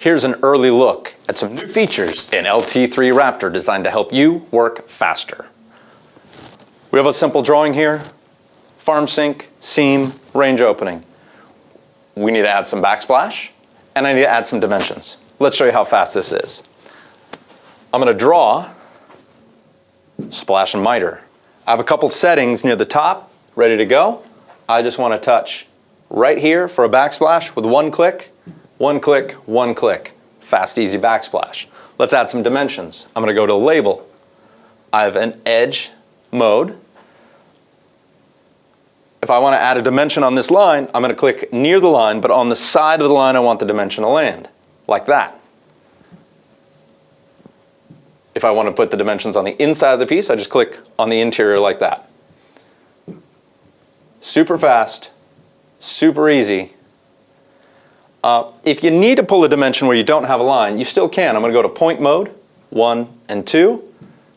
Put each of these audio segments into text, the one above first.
Here's an early look at some new features in LT3Raptor designed to help you work faster. We have a simple drawing here, farm sink, seam, range opening. We need to add some backsplash, and I need to add some dimensions. Let's show you how fast this is. I'm going to draw splash and miter. I have a couple settings near the top, ready to go. I just want to touch right here for a backsplash with one click, one click, one click. Fast, easy backsplash. Let's add some dimensions. I'm going to go to label. I have an edge mode. If I want to add a dimension on this line, I'm going to click near the line, but on the side of the line I want the dimension to land, like that. If I want to put the dimensions on the inside of the piece, I just click on the interior like that. Super fast, super easy. If you need to pull a dimension where you don't have a line, you still can. I'm going to go to point mode, 1 and 2.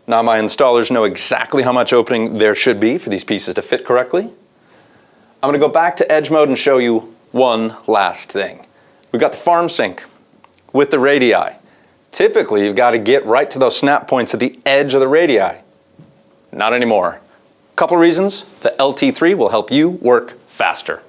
Now my installers know exactly how much opening there should be for these pieces to fit correctly. I'm going to go back to edge mode and show you one last thing. We've got the farm sink with the radii. Typically, you've got to get right to those snap points at the edge of the radii. Not anymore. Couple reasons. The LT3 will help you work faster.